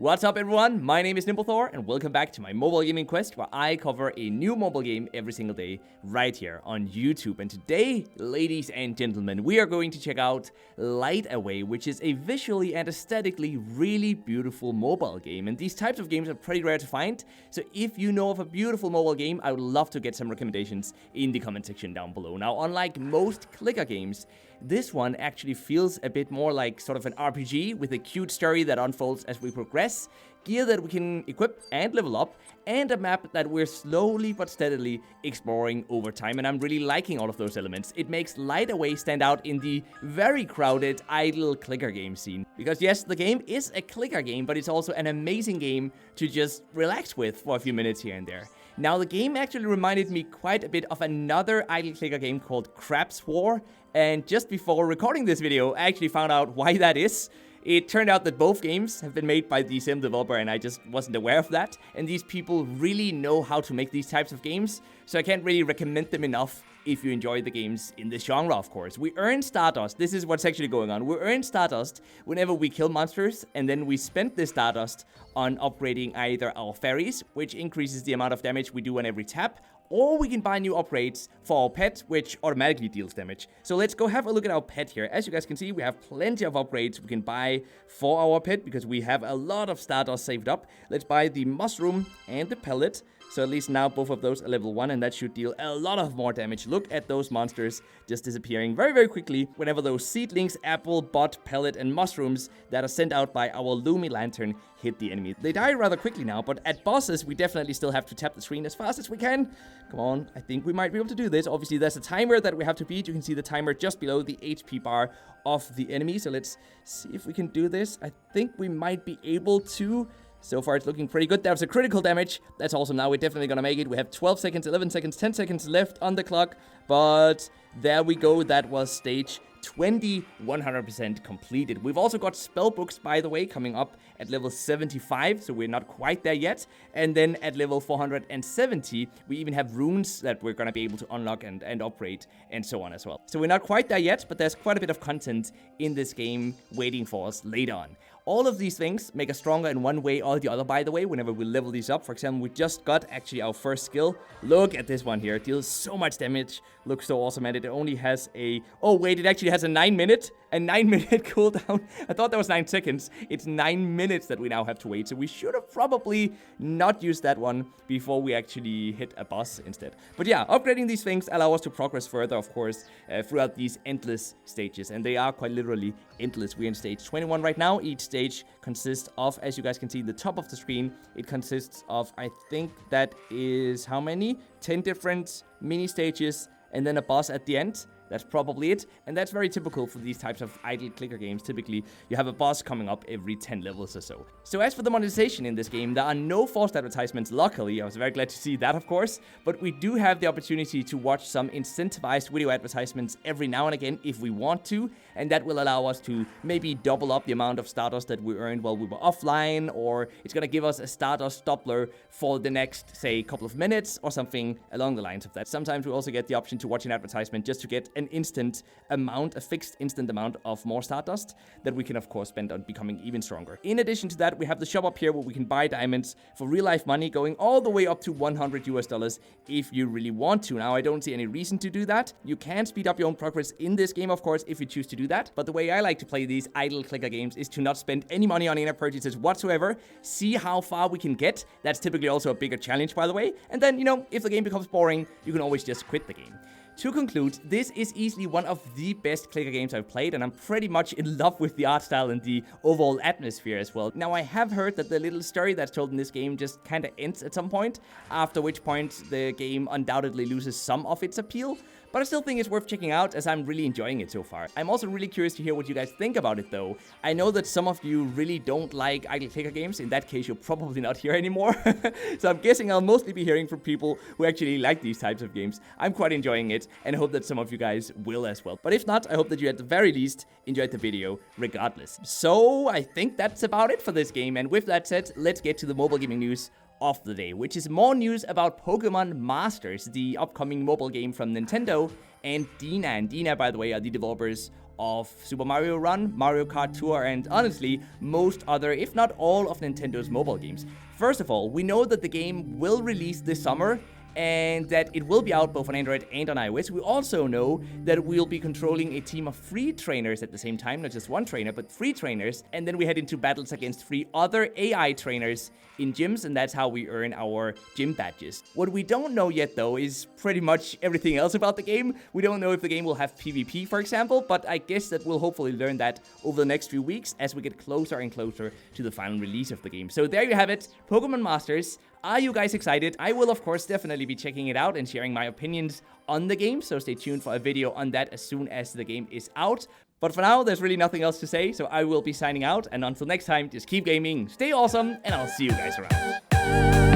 What's up everyone, my name is NimbleThor and welcome back to my mobile gaming quest where I cover a new mobile game every single day right here on YouTube. And today, ladies and gentlemen, we are going to check out Light Away, which is a visually and aesthetically really beautiful mobile game. And these types of games are pretty rare to find, so if you know of a beautiful mobile game, I would love to get some recommendations in the comment section down below. Now, unlike most clicker games, this one actually feels a bit more like sort of an RPG with a cute story that unfolds as we progress, gear that we can equip and level up, and a map that we're slowly but steadily exploring over time. And I'm really liking all of those elements. It makes Light Away stand out in the very crowded, idle clicker game scene. Because yes, the game is a clicker game, but it's also an amazing game to just relax with for a few minutes here and there. Now, the game actually reminded me quite a bit of another idle clicker game called Crab's War, and just before recording this video, I actually found out why that is. It turned out that both games have been made by the same developer, and I just wasn't aware of that. And these people really know how to make these types of games, so I can't really recommend them enough if you enjoy the games in this genre, of course. We earn Stardust. This is what's actually going on. We earn Stardust whenever we kill monsters, and then we spend this Stardust on upgrading either our fairies, which increases the amount of damage we do on every tap, or we can buy new upgrades for our pet, which automatically deals damage. So let's go have a look at our pet here. As you guys can see, we have plenty of upgrades we can buy for our pet because we have a lot of Stardust saved up. Let's buy the mushroom and the pellet. So at least now both of those are level 1, and that should deal a lot of more damage. Look at those monsters just disappearing very, very quickly whenever those seedlings, apple, bot, pellet, and mushrooms that are sent out by our Lumi Lantern hit the enemy. They die rather quickly now, but at bosses, we definitely still have to tap the screen as fast as we can. Come on, I think we might be able to do this. Obviously, there's a timer that we have to beat. You can see the timer just below the HP bar of the enemy. So let's see if we can do this. I think we might be able to. So far, it's looking pretty good. That was a critical damage. That's awesome. Now we're definitely gonna make it. We have 12 seconds, 11 seconds, 10 seconds left on the clock. But there we go. That was stage 20, 100% completed. We've also got spell books, by the way, coming up at level 75, so we're not quite there yet. And then at level 470, we even have runes that we're gonna be able to unlock and upgrade, and so on as well. So we're not quite there yet, but there's quite a bit of content in this game waiting for us later on. All of these things make us stronger in one way or the other, by the way, whenever we level these up. For example, we just got actually our first skill. Look at this one here. It deals so much damage. Looks so awesome, and it only has a... Oh, wait, it actually has a 9-minute cooldown. I thought that was 9 seconds. It's 9 minutes that we now have to wait, so we should have probably not used that one before we actually hit a boss instead. But yeah, upgrading these things allow us to progress further, of course, throughout these endless stages, and they are quite literally endless. We're in stage 21 right now. Each stage consists of, as you guys can see, the top of the screen, it consists of, I think that is how many? 10 different mini stages, and then a boss at the end. That's probably it, and that's very typical for these types of idle clicker games. Typically, you have a boss coming up every 10 levels or so. So as for the monetization in this game, there are no forced advertisements, luckily. I was very glad to see that, of course, but we do have the opportunity to watch some incentivized video advertisements every now and again if we want to, and that will allow us to maybe double up the amount of Stardust that we earned while we were offline, or it's gonna give us a Stardust doubler for the next, say, couple of minutes or something along the lines of that. Sometimes we also get the option to watch an advertisement just to get an instant amount, a fixed instant amount of more Stardust that we can of course spend on becoming even stronger. In addition to that, we have the shop up here where we can buy diamonds for real life money, going all the way up to $100 if you really want to. Now, I don't see any reason to do that. You can speed up your own progress in this game, of course, if you choose to do that. But the way I like to play these idle clicker games is to not spend any money on in-app purchases whatsoever. See how far we can get. That's typically also a bigger challenge, by the way. And then, you know, if the game becomes boring, you can always just quit the game. To conclude, this is easily one of the best clicker games I've played, and I'm pretty much in love with the art style and the overall atmosphere as well. Now, I have heard that the little story that's told in this game just kinda ends at some point, after which point the game undoubtedly loses some of its appeal. But I still think it's worth checking out, as I'm really enjoying it so far. I'm also really curious to hear what you guys think about it, though. I know that some of you really don't like idle clicker games. In that case, you're probably not here anymore. So I'm guessing I'll mostly be hearing from people who actually like these types of games. I'm quite enjoying it, and I hope that some of you guys will as well. But if not, I hope that you at the very least enjoyed the video regardless. So I think that's about it for this game, and with that said, let's get to the mobile gaming news of the day, which is more news about Pokemon Masters, the upcoming mobile game from Nintendo and Dina. And Dina, by the way, are the developers of Super Mario Run, Mario Kart Tour, and honestly, most other, if not all, of Nintendo's mobile games. First of all, we know that the game will release this summer, and that it will be out both on Android and on iOS. We also know that we'll be controlling a team of 3 trainers at the same time, not just 1 trainer, but 3 trainers, and then we head into battles against 3 other AI trainers in gyms, and that's how we earn our gym badges. What we don't know yet, though, is pretty much everything else about the game. We don't know if the game will have PvP, for example, but I guess that we'll hopefully learn that over the next few weeks as we get closer and closer to the final release of the game. So there you have it, Pokemon Masters. Are you guys excited? I will, of course, definitely be checking it out and sharing my opinions on the game, so stay tuned for a video on that as soon as the game is out. But for now, there's really nothing else to say, so I will be signing out, and until next time, just keep gaming, stay awesome, and I'll see you guys around.